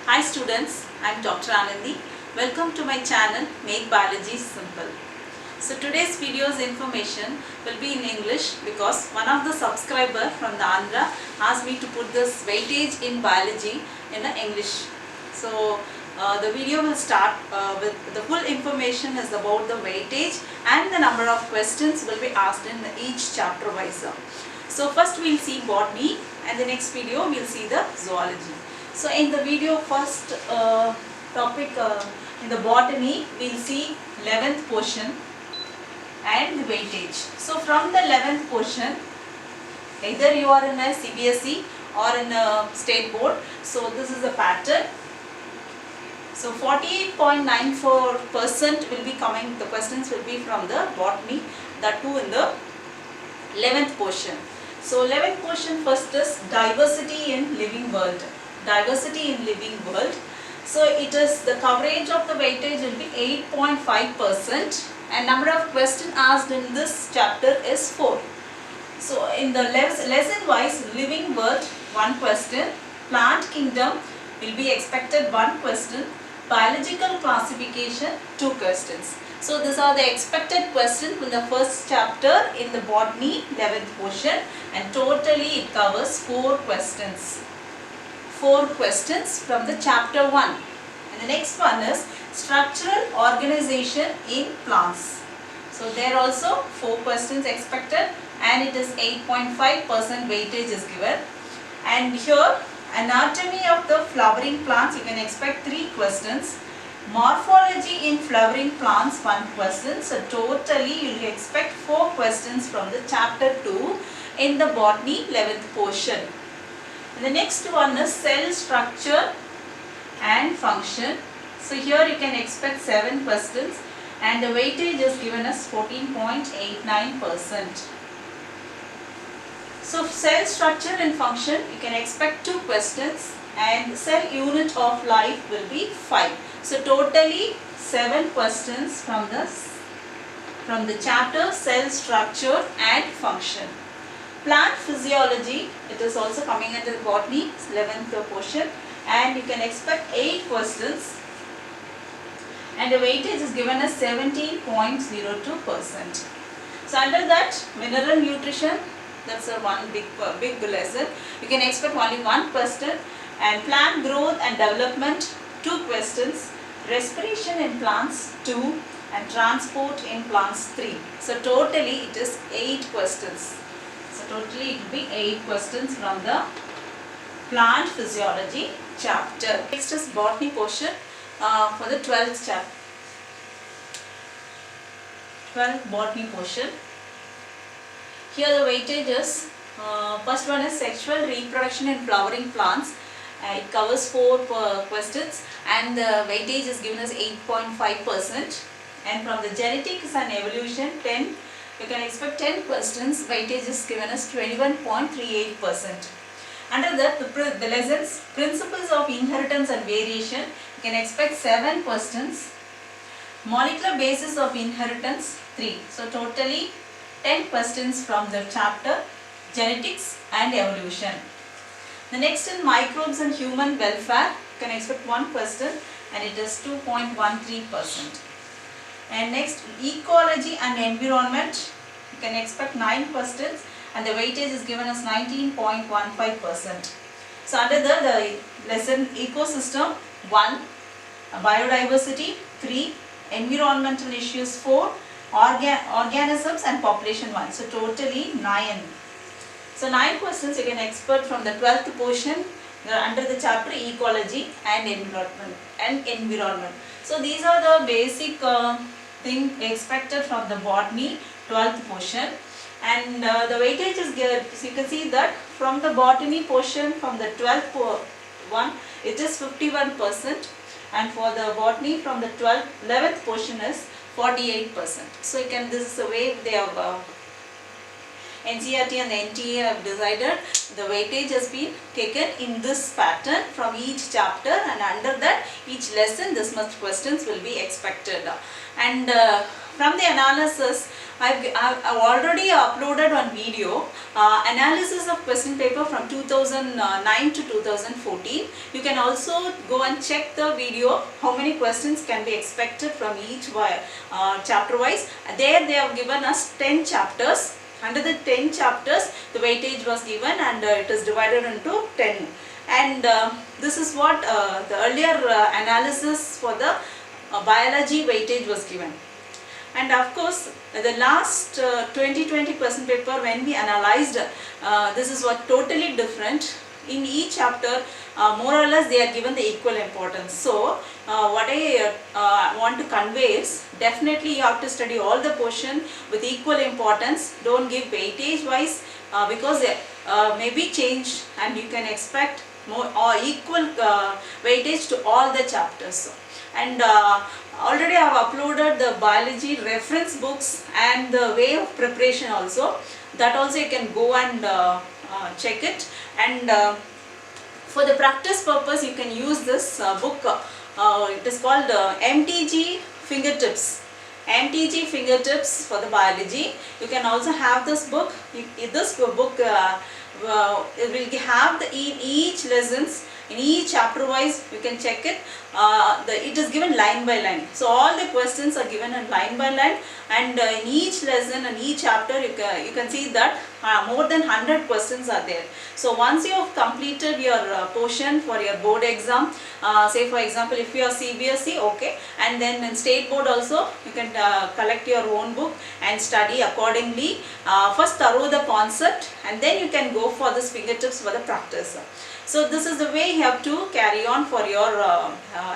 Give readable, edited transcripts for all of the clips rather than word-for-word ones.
Hi students, I am Dr. Anandi. Welcome to my channel Make Biology Simple. So today's video's information will be in English because one of the subscriber from the Andhra asked me to put this weightage in biology in English. So the video will start with the full information is about the weightage and the number of questions will be asked in each chapter wise. So first we will see botany and the next video we will see the zoology. So in the video first topic in the botany we will see 11th portion and the weightage. So from the 11th portion, either you are in a CBSE or in a state board, so this is the pattern. So 48.94% will be coming, the questions will be from the botany, that too in the 11th portion. So 11th portion first is diversity in living world. Diversity in living world. So it is the coverage of the weightage will be 8.5% and number of questions asked in this chapter is 4. So in the lesson wise, living world 1 question, plant kingdom will be expected 1 question, biological classification 2 questions. So these are the expected questions in the first chapter in the botany 11th portion and totally it covers 4 questions. 4 questions from the chapter 1. And the next one is structural organization in plants. So there also 4 questions expected and it is 8.5% weightage is given. And here anatomy of the flowering plants you can expect 3 questions. Morphology in flowering plants 1 question. So totally you will expect 4 questions from the chapter 2 in the botany 11th portion. And the next one is cell structure and function. So here you can expect 7 questions and the weightage is given as 14.89%. So cell structure and function you can expect 2 questions and cell unit of life will be 5. So totally 7 questions from the chapter cell structure and function. Plant physiology, it is also coming under the botany 11th portion and you can expect 8 questions and the weightage is given as 17.02%. So under that mineral nutrition, that's a one big lesson. You can expect only 1 question and plant growth and development 2 questions, respiration in plants 2 and transport in plants 3. So totally it is 8 questions. So totally it will be 8 questions from the plant physiology chapter. Next is botany portion for the 12th chapter. 12th botany portion. Here the weightage is, first one is sexual reproduction in flowering plants. It covers 4 questions and the weightage is given as 8.5%. And from the genetics and evolution 10, you can expect 10 questions, weightage is given as 21.38%. Under that the lessons, principles of inheritance and variation, you can expect 7 questions. Molecular basis of inheritance 3. So totally 10 questions from the chapter genetics and evolution. The next in microbes and human welfare, you can expect 1 question and it is 2.13%. And next ecology and environment, you can expect 9 questions and the weightage is given as 19.15%. So under the lesson ecosystem 1, biodiversity 3, environmental issues 4, organisms and population 1. So totally 9. So 9 questions you can expect from the 12th portion under the chapter ecology and environment. So these are the basic thing expected from the botany 12th portion and the weightage is given. So you can see that from the botany portion from the 12th one it is 51% and for the botany from the 11th portion is 48%. So you can, this is the way they have NCERT and the NTA have decided the weightage has been taken in this pattern from each chapter and under that each lesson this much questions will be expected. And from the analysis I've already uploaded one video, analysis of question paper from 2009 to 2014. You can also go and check the video, how many questions can be expected from each chapter wise. There they have given us 10 chapters. Under the 10 chapters, the weightage was given, and it is divided into 10. And this is what the earlier analysis for the biology weightage was given. And of course, the last 2020 question paper, when we analyzed, this is what totally different. In each chapter, more or less they are given the equal importance. So what I want to convey is, definitely you have to study all the portion with equal importance. Don't give weightage wise, because they may be changed, and you can expect more or equal weightage to all the chapters. And already I have uploaded the biology reference books and the way of preparation also. That also you can go and check it. And for the practice purpose, you can use this book. It is called MTG Fingertips. MTG Fingertips for the biology. You can also have this book. This book it will have in each lessons, in each chapter wise, you can check it. It is given line by line. So all the questions are given in line by line, and in each lesson and each chapter you can see that more than 100 questions are there. So once you have completed your portion for your board exam, say for example if you are CBSE, okay, and then in state board also you can collect your own book and study accordingly. First thorough the concept, and then you can go for this fingertips for the practice. So this is the way you have to carry on for your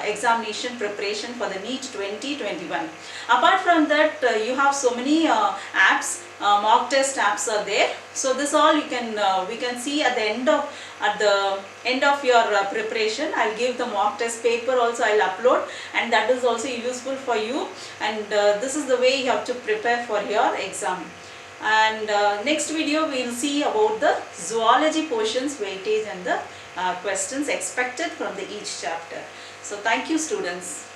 examination preparation for the NEET 2021. Apart from that, you have so many apps, mock test apps are there. So this all you can we can see at the end of your preparation. I'll give the mock test paper also, I'll upload, and that is also useful for you. And this is the way you have to prepare for your exam. And next video we will see about the zoology portions weightage and the questions expected from each chapter. So thank you students.